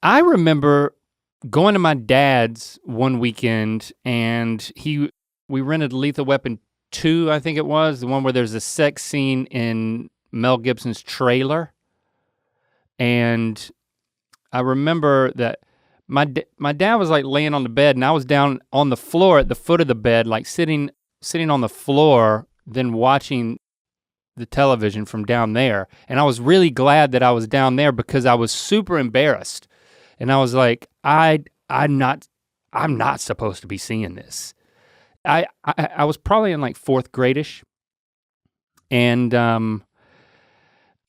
I remember going to my dad's one weekend and we rented Lethal Weapon 2, I think it was, the one where there's a sex scene in Mel Gibson's trailer. And I remember that my dad was like laying on the bed and I was down on the floor at the foot of the bed, like sitting on the floor, then watching the television from down there. And I was really glad that I was down there because I was super embarrassed. And I was like, I'm not supposed to be seeing this. I was probably in like 4th grade-ish. And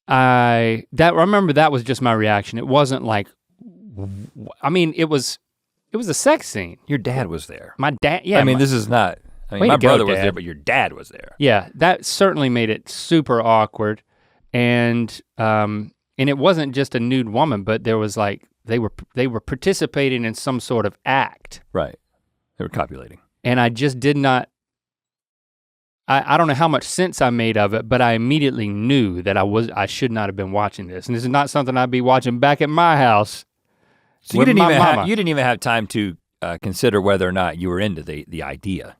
I remember that was just my reaction. It wasn't like, I mean, it was a sex scene. Your dad was there. My dad, yeah. I mean, this is not, my brother was there, but your dad was there. Yeah, that certainly made it super awkward. And it wasn't just a nude woman, but there was like, they were participating in some sort of act. Right, they were copulating. And I just did not, I don't know how much sense I made of it, but I immediately knew that I should not have been watching this. And this is not something I'd be watching back at my house. So you didn't even have time to consider whether or not you were into the idea.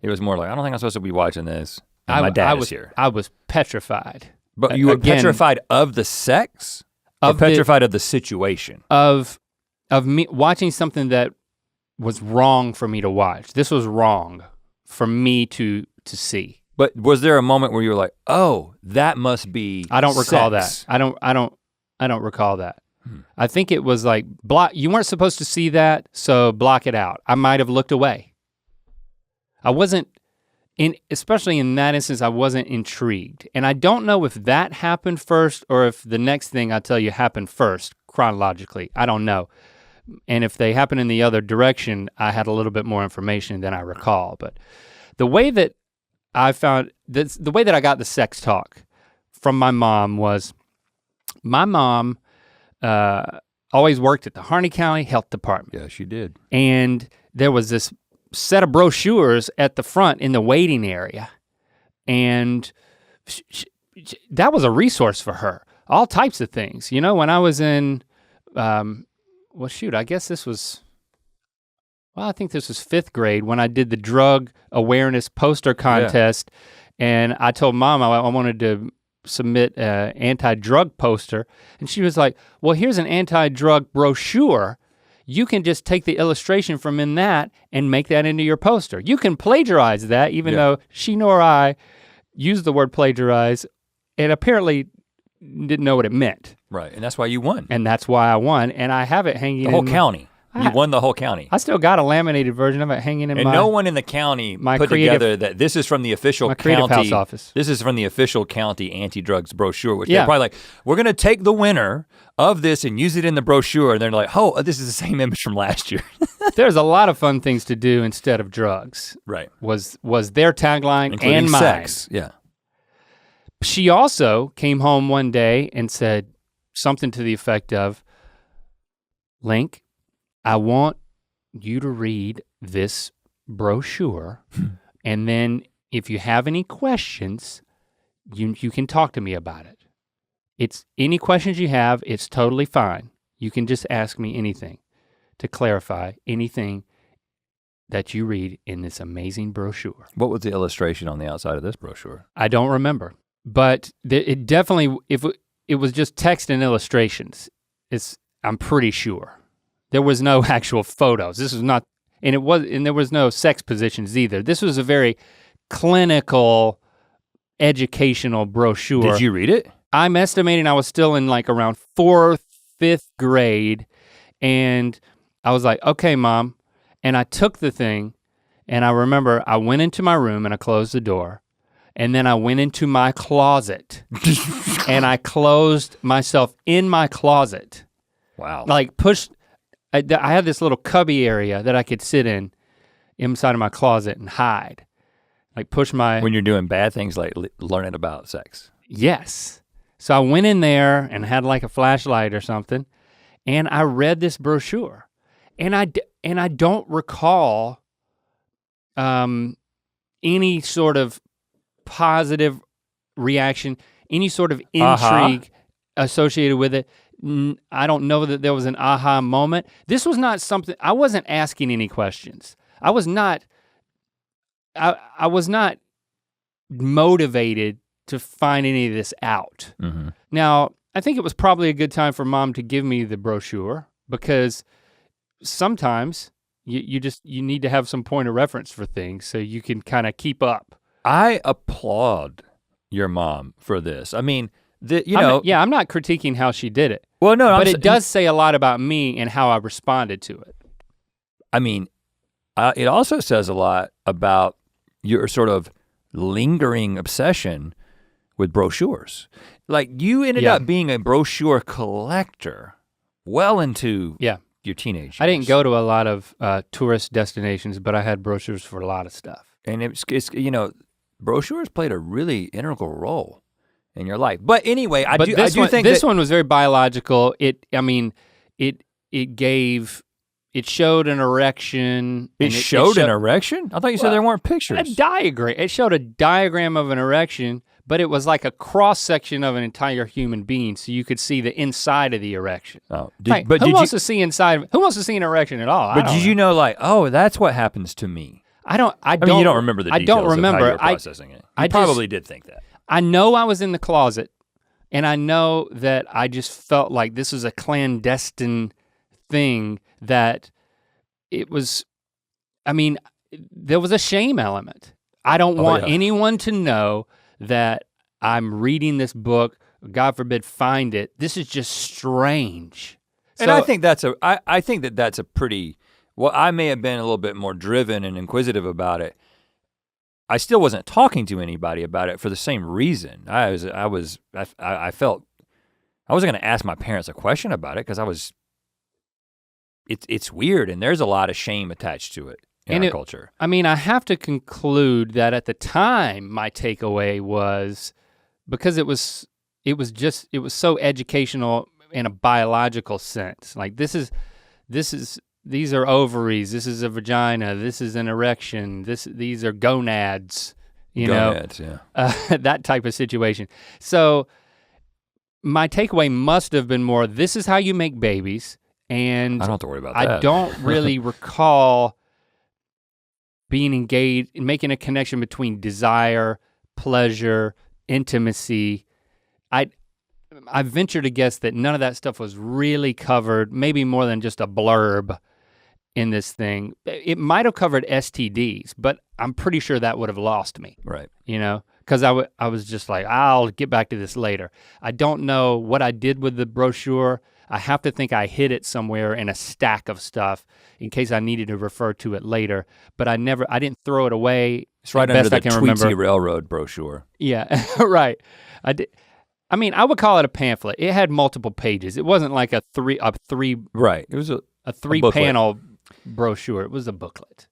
It was more like, I don't think I'm supposed to be watching this. And my dad is here. I was petrified. But you were petrified of the sex? Or petrified of the situation? Of me watching something that was wrong for me to watch. This was wrong for me to see. But was there a moment where you were like, oh, that must be I don't recall sex. that. I don't recall that. I think it was like, you weren't supposed to see that, so block it out. I might have looked away. I wasn't, especially in that instance, I wasn't intrigued. And I don't know if that happened first or if the next thing I tell you happened first chronologically. I don't know. And if they happen in the other direction, I had a little bit more information than I recall. But the way that I found, the way that I got the sex talk from my mom was, my mom always worked at the Harney County Health Department. Yeah, she did. And there was this set of brochures at the front in the waiting area. And that was a resource for her. All types of things. You know, when I was in, well shoot, I guess this was, well, I think this was 5th grade when I did the drug awareness poster contest. Yeah. And I told Mom I wanted to submit an anti-drug poster. And she was like, well, here's an anti-drug brochure. You can just take the illustration from in that and make that into your poster. You can plagiarize that, even though she nor I used the word plagiarize and apparently didn't know what it meant. Right, and that's why you won. And that's why I won, and I have it hanging in the whole county. You won the whole county. I still got a laminated version of it hanging in and no one in the county put together that this is from the official county house office. This is from the official county anti-drugs brochure, which they're probably like, we're gonna take the winner of this and use it in the brochure. And they're like, oh, this is the same image from last year. There's a lot of fun things to do instead of drugs. Right. Was their tagline, including and mine. Sex. Yeah. She also came home one day and said something to the effect of, Link, I want you to read this brochure and then if you have any questions, you can talk to me about it. It's any questions you have, it's totally fine. You can just ask me anything to clarify anything that you read in this amazing brochure. What was the illustration on the outside of this brochure? I don't remember, but it definitely, if it was just text and illustrations, I'm pretty sure. There was no actual photos. This was not, and there was no sex positions either. This was a very clinical, educational brochure. Did you read it? I'm estimating I was still in like around 4th, 5th grade, and I was like, okay, Mom. And I took the thing, and I remember I went into my room and I closed the door, and then I went into my closet, and I closed myself in my closet. Wow. Like I had this little cubby area that I could sit in inside of my closet and hide. Like push my— When you're doing bad things like learning about sex. Yes. So I went in there and had like a flashlight or something, and I read this brochure. And I don't recall any sort of positive reaction, any sort of intrigue associated with it. I don't know that there was an aha moment. This was not something, I wasn't asking any questions. I was not motivated to find any of this out. Mm-hmm. Now, I think it was probably a good time for Mom to give me the brochure, because sometimes you need to have some point of reference for things so you can kind of keep up. I applaud your mom for this. I mean, I'm not critiquing how she did it. Well, no, but it does say a lot about me and how I responded to it. I mean, it also says a lot about your sort of lingering obsession with brochures. Like, you ended up being a brochure collector well into your teenage years. I didn't go to a lot of tourist destinations, but I had brochures for a lot of stuff. And it's brochures played a really integral role in your life. But anyway, I do think this one was very biological. It showed an erection. It showed an erection? I thought you said there weren't pictures. A diagram. It showed a diagram of an erection, but it was like a cross section of an entire human being, so you could see the inside of the erection. Oh, who wants to see inside? Who wants to see an erection at all? But did you know, like, oh, that's what happens to me? I mean, you don't remember the details. I don't remember. Of how you were processing it. You probably did think that. I know I was in the closet, and I know that I just felt like this was a clandestine thing, that it was, I mean, there was a shame element. I don't want anyone to know that I'm reading this book, God forbid find it. This is just strange. And I think that's a pretty, well, I may have been a little bit more driven and inquisitive about it. I still wasn't talking to anybody about it for the same reason. I felt I wasn't gonna ask my parents a question about it, because it's weird, and there's a lot of shame attached to it in our culture. I mean, I have to conclude that at the time, my takeaway was, because it was so educational in a biological sense. Like, these are ovaries, this is a vagina, this is an erection, these are gonads, gonads, that type of situation. So my takeaway must have been more, this is how you make babies, and I don't have to worry about that. I don't really recall being engaged, making a connection between desire, pleasure, intimacy. I venture to guess that none of that stuff was really covered, maybe more than just a blurb in this thing. It might have covered STDs, but I'm pretty sure that would have lost me. Right. Because I was just like, I'll get back to this later. I don't know what I did with the brochure. I have to think I hid it somewhere in a stack of stuff in case I needed to refer to it later, but I didn't throw it away. It's right under the Tweety Railroad brochure. Yeah, right. I mean, I would call it a pamphlet. It had multiple pages. It wasn't like a three. Right, it was a 3-panel brochure. It was a booklet.